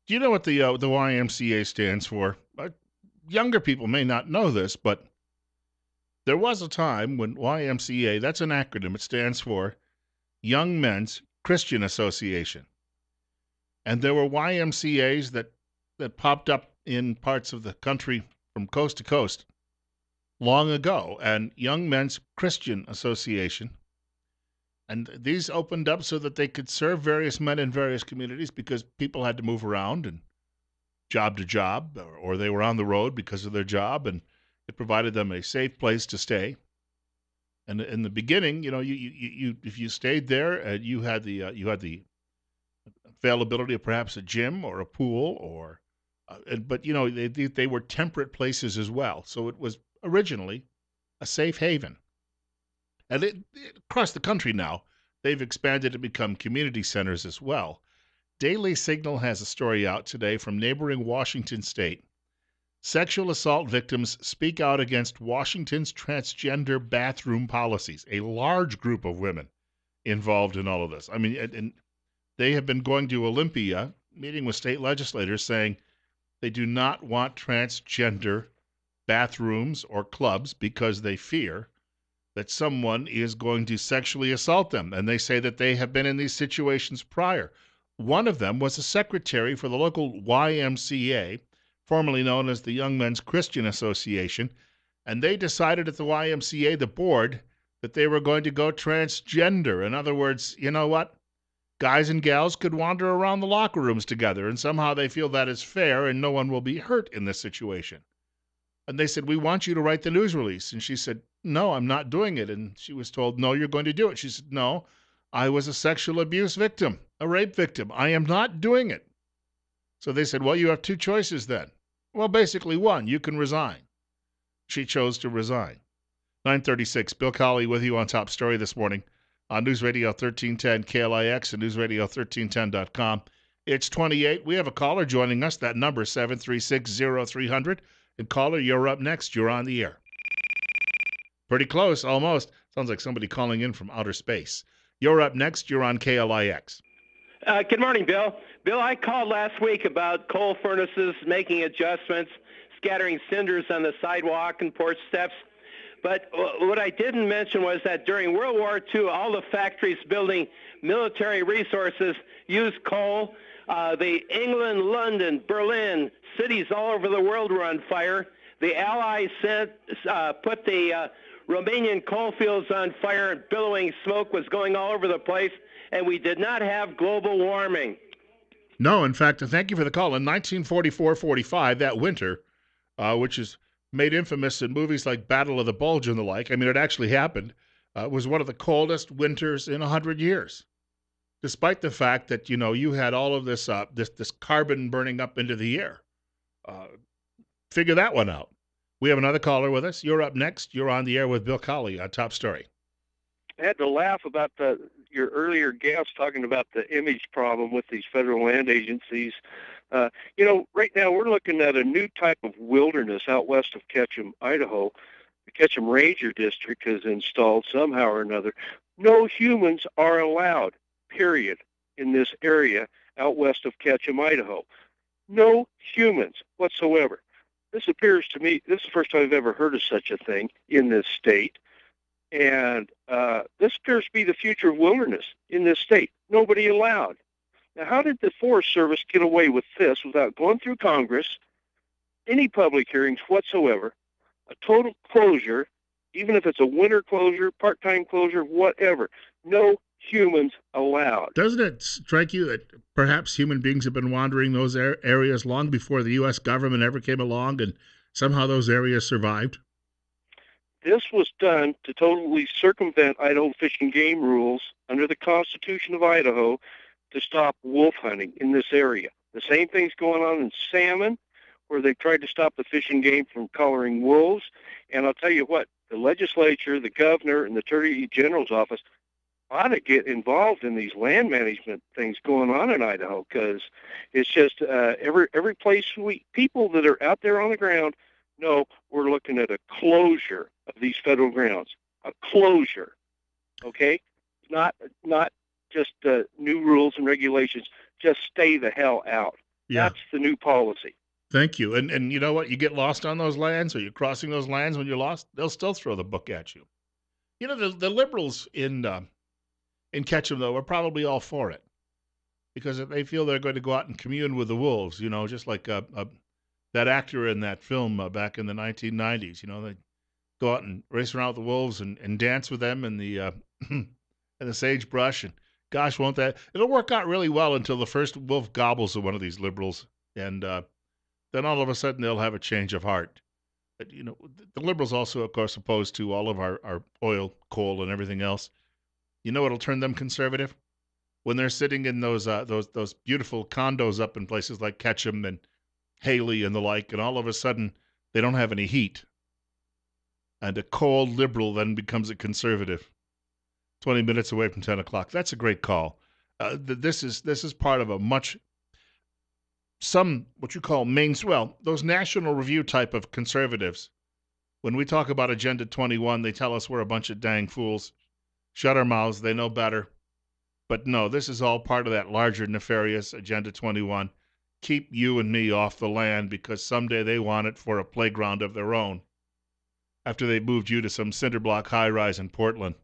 Do you know what the YMCA stands for? Younger people may not know this, but there was a time when YMCA, that's an acronym, it stands for Young Men's Christian Association. And there were YMCAs that popped up in parts of the country from coast to coast long ago. And Young Men's Christian Association, and these opened up so that they could serve various men in various communities because people had to move around and job to job, or they were on the road because of their job, and it provided them a safe place to stay. And in the beginning, you if you stayed there, you had the availability of perhaps a gym or a pool, or but they were temperate places as well. So it was originally a safe haven, and across the country now they've expanded to become community centers as well. Daily Signal has a story out today from neighboring Washington state. Sexual assault victims speak out against Washington's transgender bathroom policies. A large group of women involved in all of this. I mean, and they have been going to Olympia, meeting with state legislators, saying they do not want transgender bathrooms or clubs because they fear that someone is going to sexually assault them. And they say that they have been in these situations prior. One of them was a secretary for the local YMCA, formerly known as the Young Men's Christian Association, and they decided at the YMCA, the board, that they were going to go transgender. In other words, you know what? Guys and gals could wander around the locker rooms together, and somehow they feel that is fair and no one will be hurt in this situation. And they said, we want you to write the news release. And she said, no, I'm not doing it. And she was told, no, you're going to do it. She said, no, I was a sexual abuse victim, a rape victim. I am not doing it. So they said, well, you have two choices then. Well, basically one, you can resign. She chose to resign. 9:36, Bill Colley with you on Top Story this morning on News Radio 1310 KLIX and newsradio1310.com. It's 28. We have a caller joining us. That number is 736-0300. And caller, you're up next. You're on the air. Pretty close, almost. Sounds like somebody calling in from outer space. You're up next. You're on KLIX. Good morning, Bill. Bill, I called last week about coal furnaces making adjustments, scattering cinders on the sidewalk and porch steps. But what I didn't mention was that during World War II, all the factories building military resources used coal. The England, London, Berlin, cities all over the world were on fire. The Allies put the Romanian coal fields on fire, and billowing smoke was going all over the place, and we did not have global warming. No, in fact, thank you for the call. In 1944-45, that winter, which is made infamous in movies like Battle of the Bulge and the like, I mean, it actually happened, was one of the coldest winters in 100 years. Despite the fact that, you had all of this this carbon burning up into the air. Figure that one out. We have another caller with us. You're up next. You're on the air with Bill Colley on Top Story. I had to laugh about your earlier guest talking about the image problem with these federal land agencies. Right now we're looking at a new type of wilderness out west of Ketchum, Idaho. The Ketchum Ranger District has installed somehow or another. No humans are allowed, period, in this area out west of Ketchum, Idaho. No humans whatsoever. This appears to me, this is the first time I've ever heard of such a thing in this state. And this appears to be the future of wilderness in this state. Nobody allowed. Now, how did the Forest Service get away with this without going through Congress, any public hearings whatsoever, a total closure, even if it's a winter closure, part-time closure, whatever? No humans allowed. Doesn't it strike you that perhaps human beings have been wandering those areas long before the U.S. government ever came along, and somehow those areas survived? This was done to totally circumvent Idaho Fish and Game rules under the Constitution of Idaho to stop wolf hunting in this area. The same thing's going on in salmon, where they've tried to stop the Fish and Game from collaring wolves. And I'll tell you what, the legislature, the governor, and the Attorney General's office ought to get involved in these land management things going on in Idaho, because it's just every place people that are out there on the ground know we're looking at a closure of these federal grounds, a closure, okay? Not just new rules and regulations. Just stay the hell out. Yeah. That's the new policy. Thank you. And you know what? You get lost on those lands, or you're crossing those lands when you're lost, they'll still throw the book at you. You know, the liberals in Ketchum, though, are probably all for it because they feel they're going to go out and commune with the wolves, you know, just like that actor in that film back in the 1990s. You know, they go out and race around with the wolves and dance with them in the in the sagebrush. And gosh, won't that? It'll work out really well until the first wolf gobbles at one of these liberals. And then all of a sudden they'll have a change of heart. But, you know, the liberals also, of course, opposed to all of our oil, coal, and everything else. You know what'll turn them conservative? When they're sitting in those beautiful condos up in places like Ketchum and Haley and the like, and all of a sudden they don't have any heat, and a cold liberal then becomes a conservative. 20 minutes away from 10 o'clock. That's a great call. This is part of a some what you call those National Review type of conservatives. When we talk about Agenda 21, they tell us we're a bunch of dang fools. Shut our mouths. They know better. But no, this is all part of that larger nefarious Agenda 21. Keep you and me off the land because someday they want it for a playground of their own after they moved you to some cinder block high rise in Portland.